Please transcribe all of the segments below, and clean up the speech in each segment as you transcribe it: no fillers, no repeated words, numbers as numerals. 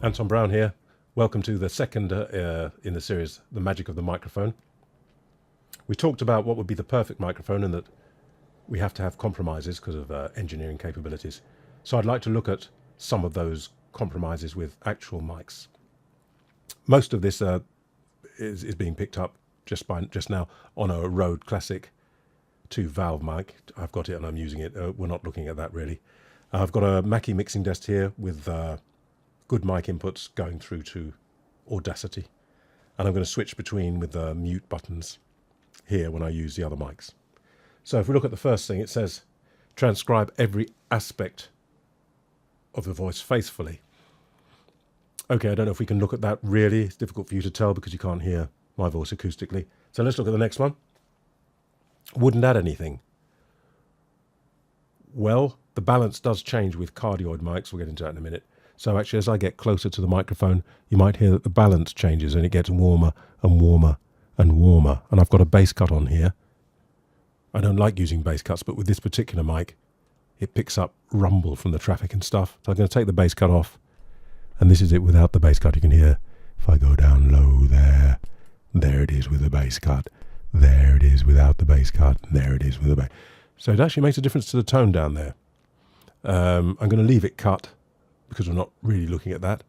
Anton Brown here. Welcome to the second in the series, The Magic of the Microphone. We talked about what would be the perfect microphone and that we have to have compromises because of engineering capabilities. So I'd like to look at some of those compromises with actual mics. Most of this is being picked up just now on a Rode Classic 2 valve mic. I've got it and I'm using it. We're not looking at that really. I've got a Mackie mixing desk here with good mic inputs going through to Audacity. And I'm going to switch between with the mute buttons here when I use the other mics. So if we look at the first thing, it says transcribe every aspect of the voice faithfully. Okay, I don't know if we can look at that really. It's difficult for you to tell because you can't hear my voice acoustically. So let's look at the next one. Wouldn't add anything. Well, the balance does change with cardioid mics. We'll get into that in a minute. So actually, as I get closer to the microphone, you might hear that the balance changes and it gets warmer and warmer and warmer. And I've got a bass cut on here. I don't like using bass cuts, but with this particular mic, it picks up rumble from the traffic and stuff. So I'm going to take the bass cut off. And this is it without the bass cut. You can hear, if I go down low there, there it is with the bass cut. There it is without the bass cut. There it is with the bass. So it actually makes a difference to the tone down there. I'm going to leave it cut because we're not really looking at that.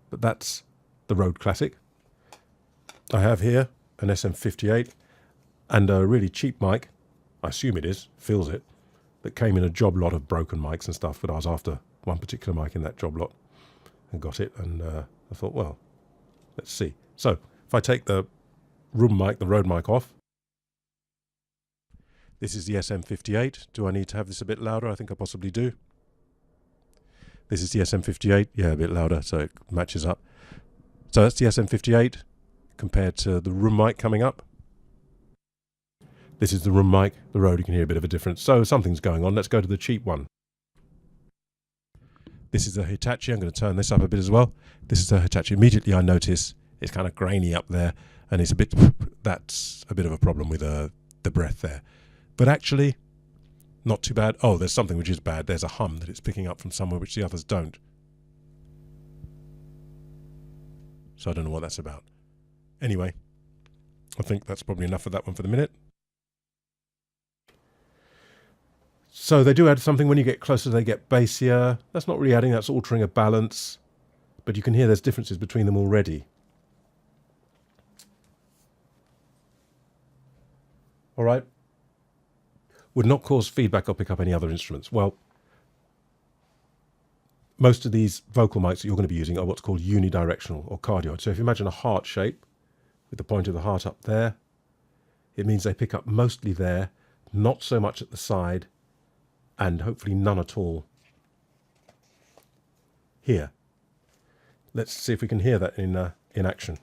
But that's the Rode Classic. I have here an SM58 and a really cheap mic, I assume it is, feels it, that came in a job lot of broken mics and stuff, but I was after one particular mic in that job lot and got it, and I thought, well, let's see. So if I take the room mic, the Rode mic off, this is the SM58. Do I need to have this a bit louder? I think I possibly do. This is the SM58. Yeah, a bit louder, so it matches up. So that's the SM58 compared to the room mic coming up. This is the room mic. The Rode, you can hear a bit of a difference. So something's going on. Let's go to the cheap one. This is a Hitachi. I'm going to turn this up a bit as well. This is a Hitachi. Immediately I notice it's kind of grainy up there, and it's a bit. That's a bit of a problem with the breath there. But actually, not too bad. Oh, there's something which is bad. There's a hum that it's picking up from somewhere which the others don't. So I don't know what that's about. Anyway, I think that's probably enough of that one for the minute. So they do add something when you get closer, they get bassier. That's not really adding, that's altering a balance. But you can hear there's differences between them already. All right. Would not cause feedback or pick up any other instruments. Well, most of these vocal mics that you're going to be using are what's called unidirectional or cardioid. So if you imagine a heart shape with the point of the heart up there, it means they pick up mostly there, not so much at the side, and hopefully none at all here. Let's see if we can hear that in action.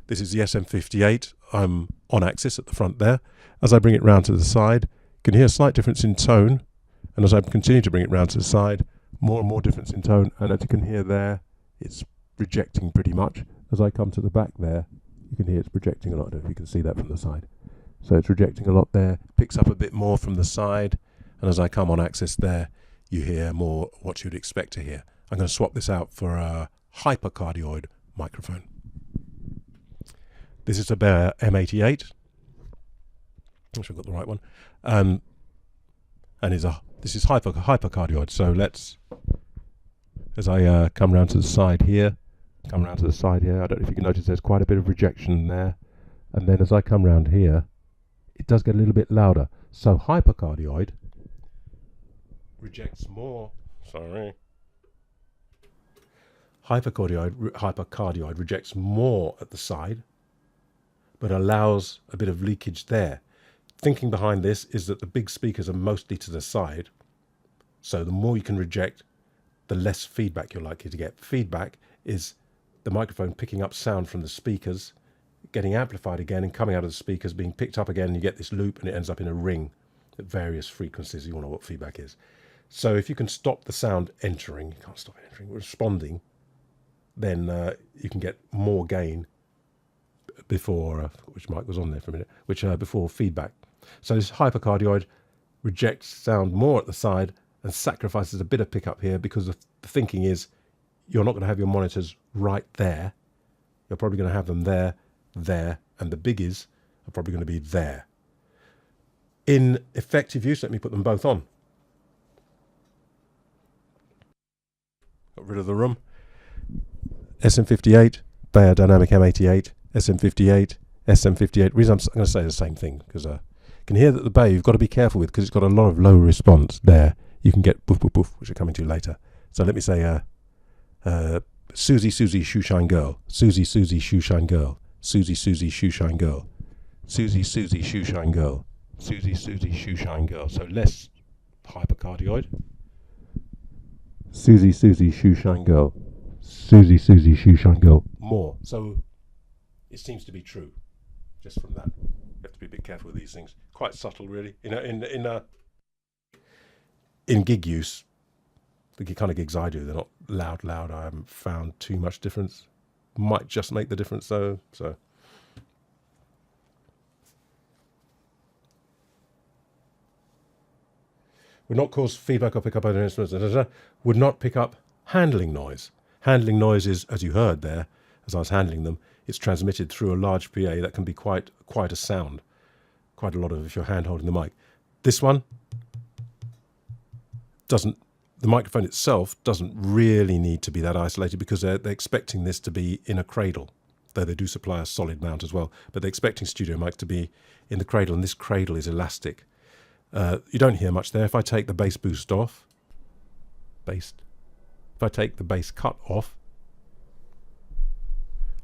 This is the SM58. I'm on axis at the front there. As I bring it round to the side, you can hear a slight difference in tone. And as I continue to bring it round to the side, more and more difference in tone. And as you can hear there, it's rejecting pretty much. As I come to the back there, you can hear it's projecting a lot. I don't know if you can see that from the side. So it's rejecting a lot there, picks up a bit more from the side. And as I come on axis there, you hear more what you'd expect to hear. I'm going to swap this out for a hypercardioid microphone. This is a Beyer M88. I'm sure I've got the right one. And this is hypercardioid. So let's, as I come round to the side here, I don't know if you can notice there's quite a bit of rejection there. And then as I come round here, it does get a little bit louder. So hypercardioid rejects more. Hypercardioid rejects more at the side, but allows a bit of leakage there. Thinking behind this is that the big speakers are mostly to the side, so the more you can reject, the less feedback you're likely to get. Feedback is the microphone picking up sound from the speakers, getting amplified again and coming out of the speakers, being picked up again, and you get this loop and it ends up in a ring at various frequencies. You all know what feedback is. So if you can stop the sound entering, you can't stop it entering, responding, then you can get more gain before, which mic was on there for a minute, before feedback. So this hypercardioid rejects sound more at the side and sacrifices a bit of pickup here because the thinking is you're not going to have your monitors right there. You're probably going to have them there, there, and the biggies are probably going to be there. In effective use, let me put them both on. Got rid of the room. SM58, Beyer Dynamic M88, SM58, SM58. Reason I'm going to say the same thing because you can hear that the Beyer you've got to be careful with because it's got a lot of low response there. You can get boof, boof, boof, which we're coming to later. So let me say Susie, Susie, shoeshine girl. Susie, Susie, shoeshine girl. Susie, Susie, shoeshine girl. Susie, Susie, shoeshine girl. Susie, Susie, shoeshine girl. So less hypercardioid. Susie, Susie, shoeshine girl. Susie, Susie, shoeshine girl. More. So it seems to be true. Just from that, you have to be a bit careful with these things. Quite subtle, really. In gig use, the kind of gigs I do, they're not loud. I haven't found too much difference. Might just make the difference though. So. Would not cause feedback or pick up other instruments. Would not pick up handling noise. Handling noise is, as you heard there, as I was handling them, it's transmitted through a large PA that can be quite a sound. Quite a lot of if you're hand holding the mic. This one doesn't. The microphone itself doesn't really need to be that isolated because they're expecting this to be in a cradle, though they do supply a solid mount as well. But they're expecting studio mic to be in the cradle, and this cradle is elastic. You don't hear much there. If I take the bass boost off, if I take the bass cut off,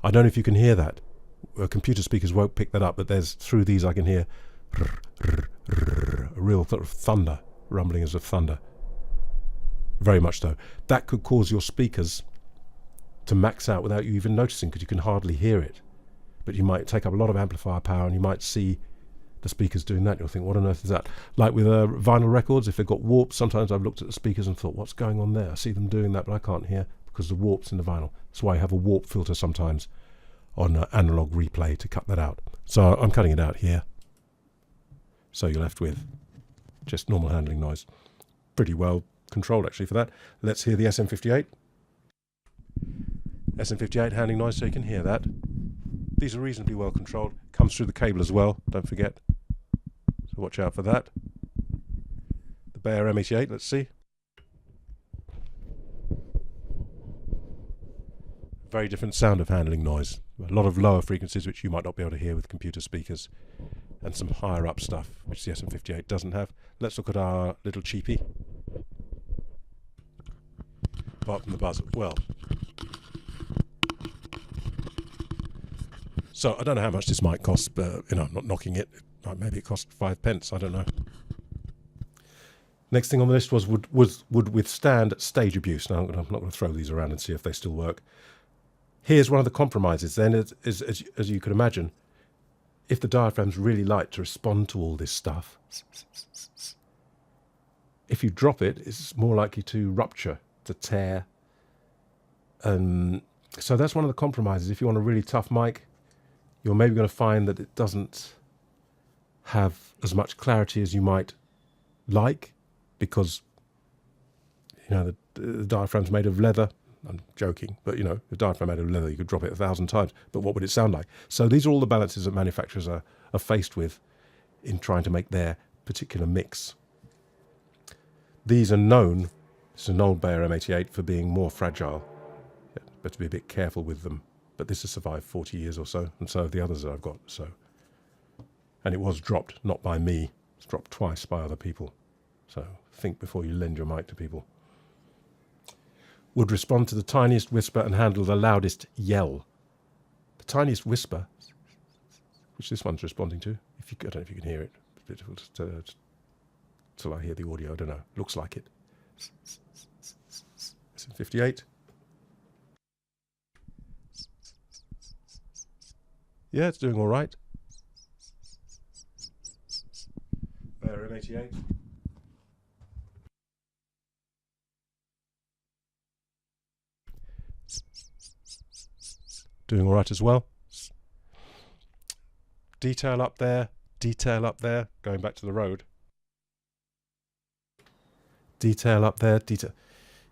I don't know if you can hear that. Computer speakers won't pick that up, but through these I can hear a real sort of thunder, rumbling as of thunder. Very much so. That could cause your speakers to max out without you even noticing because you can hardly hear it. But you might take up a lot of amplifier power and you might see the speakers doing that. You'll think, what on earth is that? Like with vinyl records, if they've got warps, sometimes I've looked at the speakers and thought, what's going on there? I see them doing that, but I can't hear because the warp's in the vinyl. That's why I have a warp filter sometimes on analog replay to cut that out. So I'm cutting it out here. So you're left with just normal handling noise. Pretty well controlled actually for that. Let's hear the SM58. SM58 handling noise so you can hear that. These are reasonably well controlled. Comes through the cable as well, don't forget. So watch out for that. The Beyer M88, let's see. Very different sound of handling noise. A lot of lower frequencies which you might not be able to hear with computer speakers. And some higher up stuff which the SM58 doesn't have. Let's look at our little cheapie. Apart from the buzz, well. So I don't know how much this might cost, but I'm not knocking it. Maybe it cost 5 pence, I don't know. Next thing on the list was would withstand stage abuse. Now I'm not going to throw these around and see if they still work. Here's one of the compromises then, as you can imagine, if the diaphragm's really light to respond to all this stuff, if you drop it, it's more likely to rupture, to tear. So that's one of the compromises. If you want a really tough mic, you're maybe going to find that it doesn't have as much clarity as you might like because, the diaphragm's made of leather. I'm joking, but the diaphragm made of leather, you could drop it 1,000 times, but what would it sound like? So these are all the balances that manufacturers are faced with in trying to make their particular mix. These are known, it's an old Beyer M88, for being more fragile, but to be a bit careful with them. But this has survived 40 years or so, and so have the others that I've got. And it was dropped, not by me. It's dropped twice by other people. So think before you lend your mic to people. Would respond to the tiniest whisper and handle the loudest yell. The tiniest whisper, which this one's responding to. I don't know if you can hear it. It's a bit difficult till I hear the audio. I don't know. Looks like it. SM58. Yeah, it's doing all right. Beyer M88. Doing all right as well. Detail up there, going back to the road. Detail up there, detail.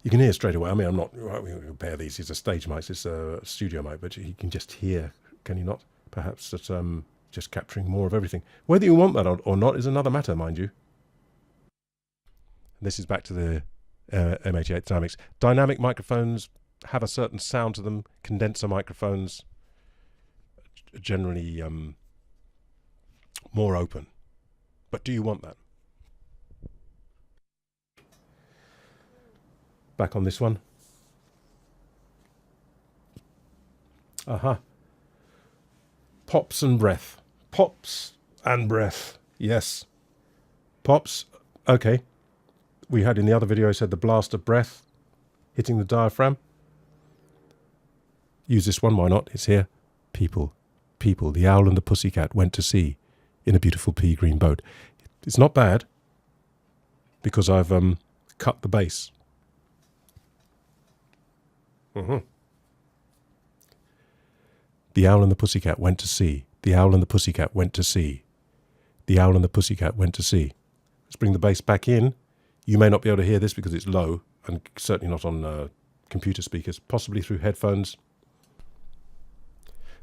You can hear straight away. I mean, I'm not, we compare these. These are stage mics. It's a studio mic, but you can just hear, can you not? Perhaps that just capturing more of everything. Whether you want that or not is another matter, mind you. And this is back to the M88 Dynamics. Dynamic microphones have a certain sound to them. Condenser microphones are generally more open. But do you want that? Back on this one. Aha. Pops and breath. Pops and breath. Yes. Pops. Okay. We had in the other video, I said the blast of breath hitting the diaphragm. Use this one, why not? It's here. People. People. The owl and the pussycat went to sea in a beautiful pea green boat. It's not bad because I've cut the bass. The owl and the pussycat went to sea. The owl and the pussycat went to sea. The owl and the pussycat went to sea. Let's bring the bass back in. You may not be able to hear this because it's low and certainly not on computer speakers, possibly through headphones.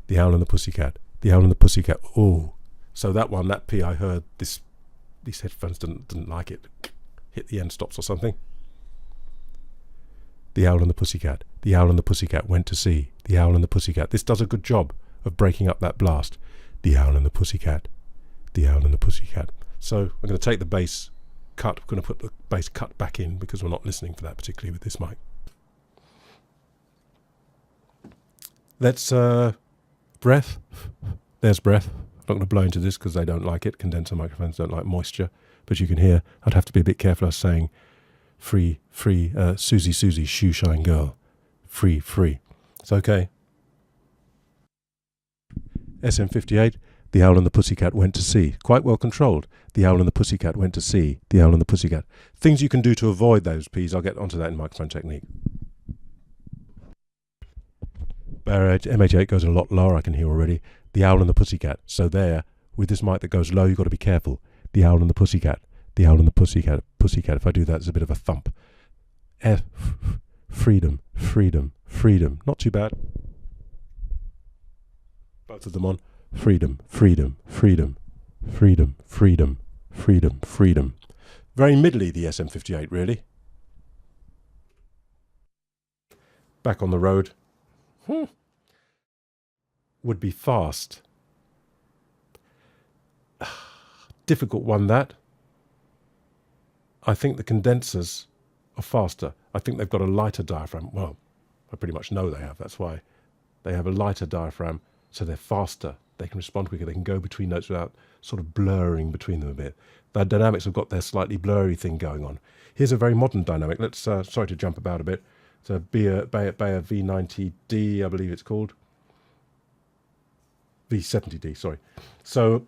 The owl and the pussycat. The owl and the pussycat. Oh, so that one, that P, I heard this. These headphones didn't like it. Hit the end stops or something. The owl and the pussycat. The owl and the pussycat went to sea. The owl and the pussycat. This does a good job of breaking up that blast. The owl and the pussycat. The owl and the pussycat. So I'm going to take the bass cut. We're going to put the bass cut back in because we're not listening for that particularly with this mic. Let's breath. There's breath. I'm not going to blow into this because they don't like it. Condenser microphones don't like moisture. But you can hear. I'd have to be a bit careful. I was saying free, free, Susie, Susie, shoe shine girl. Free, free. It's okay. SM58, the owl and the pussycat went to sea. Quite well controlled. The owl and the pussycat went to sea. The owl and the pussycat. Things you can do to avoid those P's. I'll get onto that in microphone technique. Bear M88 goes a lot lower, I can hear already. The owl and the pussycat. So there, with this mic that goes low, you've got to be careful. The owl and the pussycat. The owl and the pussycat. Pussycat. If I do that, it's a bit of a thump. F. Freedom. Freedom. Freedom. Not too bad. Both of them on. Freedom. Freedom. Freedom. Freedom. Freedom. Freedom. Freedom. Very middly, the SM58, really. Back on the road. Would be fast. Difficult one, that. I think the condensers are faster. I think they've got a lighter diaphragm. Well, I pretty much know they have. That's why they have a lighter diaphragm, so they're faster. They can respond quicker. They can go between notes without sort of blurring between them a bit. The dynamics have got their slightly blurry thing going on. Here's a very modern dynamic. Let's, sorry to jump about a bit. It's a Beyer V90D, I believe it's called. V70D, sorry. So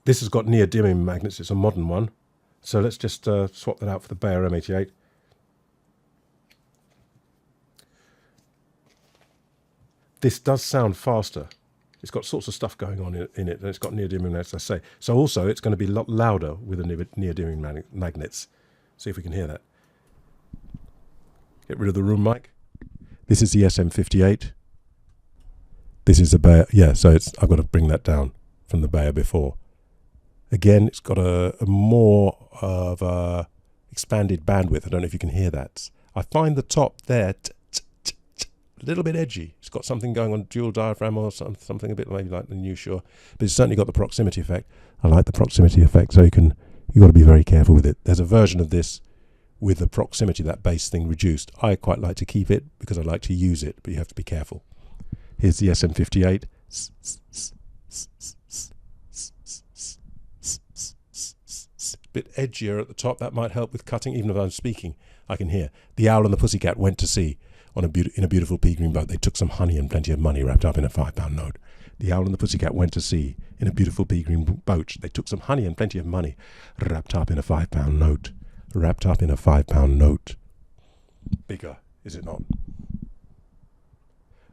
this has got neodymium magnets. It's a modern one. So let's just swap that out for the Beyer M88. This does sound faster. It's got sorts of stuff going on in it, and it's got neodymium magnets, as I say. So also, it's going to be a lot louder with the neodymium magnets. See if we can hear that. Get rid of the room mic. This is the SM58. This is the Beyer. Yeah, so I've got to bring that down from the Beyer before. Again, it's got a more of a expanded bandwidth. I don't know if you can hear that. I find the top there a little bit edgy. It's got something going on, dual diaphragm or something a bit maybe like the New Shure, but it's certainly got the proximity effect. I like the proximity effect, so you've got to be very careful with it. There's a version of this with the proximity, that bass thing reduced. I quite like to keep it because I like to use it, but you have to be careful. Here's the SM58. Bit edgier at the top. That might help with cutting. Even if I'm speaking, I can hear. The owl and the pussycat went to sea in a beautiful pea green boat. They took some honey and plenty of money wrapped up in a £5 note. The owl and the pussycat went to sea in a beautiful pea green boat. They took some honey and plenty of money wrapped up in a £5 note. Wrapped up in a £5 note. Bigger, is it not?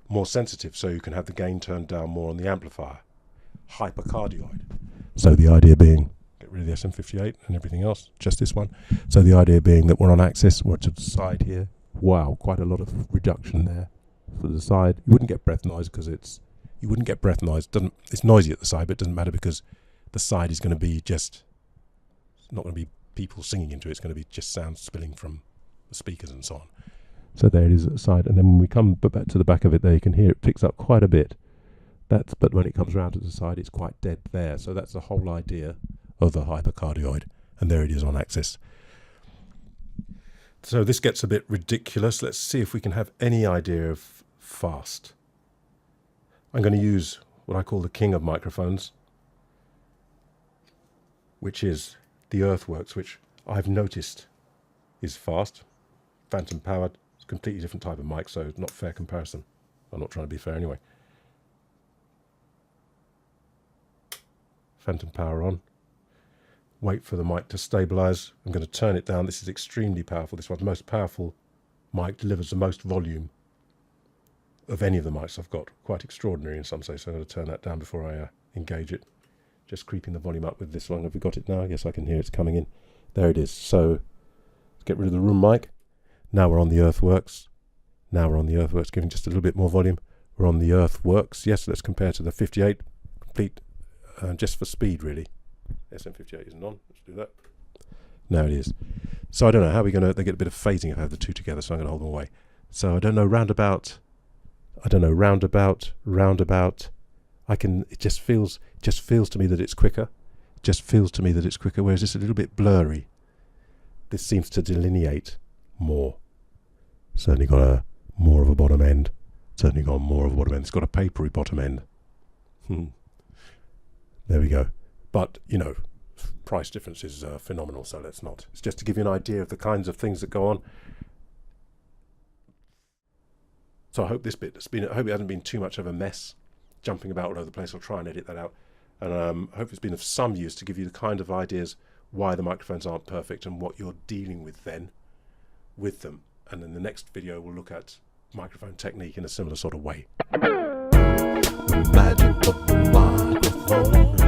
More sensitive, so you can have the gain turned down more on the amplifier. Hypercardioid. So the idea being, get rid of the SM58 and everything else, just this one. So the idea being that we're on axis, we're to the side here. Wow, quite a lot of reduction there for the side. You wouldn't get breath noise because it's noisy at the side, but it doesn't matter because the side is going to be just, it's not going to be people singing into it, it's going to be just sound spilling from the speakers and so on. So there it is at the side, and then when we come back to the back of it there, you can hear it picks up quite a bit. But when it comes around to the side, it's quite dead there. So that's the whole idea of the hypercardioid, and there it is on axis. So this gets a bit ridiculous. Let's see if we can have any idea of fast. I'm going to use what I call the king of microphones, which is the Earthworks, which I've noticed is fast, phantom powered. It's a completely different type of mic, so not fair comparison. I'm not trying to be fair anyway. Phantom power on. Wait for the mic to stabilize. I'm going to turn it down. This is extremely powerful. This one's the most powerful mic, delivers the most volume of any of the mics I've got. Quite extraordinary in some say, so I'm going to turn that down before I engage it. Just creeping the volume up with this one. Have we got it now? I guess I can hear it's coming in. There it is. So let's get rid of the room mic. Now we're on the Earthworks. Giving just a little bit more volume. We're on the Earthworks. Yes, let's compare to the 58. Complete, just for speed really. SM58 isn't on. Let's do that. Now it is. So I don't know how we're going to, they get a bit of phasing if I have the two together, so I'm going to hold them away. So I don't know, roundabout. It just feels to me that it's quicker. Whereas it's a little bit blurry. This seems to delineate more. Certainly got more of a bottom end. It's got a papery bottom end. There we go. But, you know, price difference is phenomenal, so let's not. It's just to give you an idea of the kinds of things that go on. So I hope this bit I hope it hasn't been too much of a mess, jumping about all over the place. I'll try and edit that out. And I hope it's been of some use to give you the kind of ideas why the microphones aren't perfect and what you're dealing with then with them. And in the next video, we'll look at microphone technique in a similar sort of way. The magic of the microphone.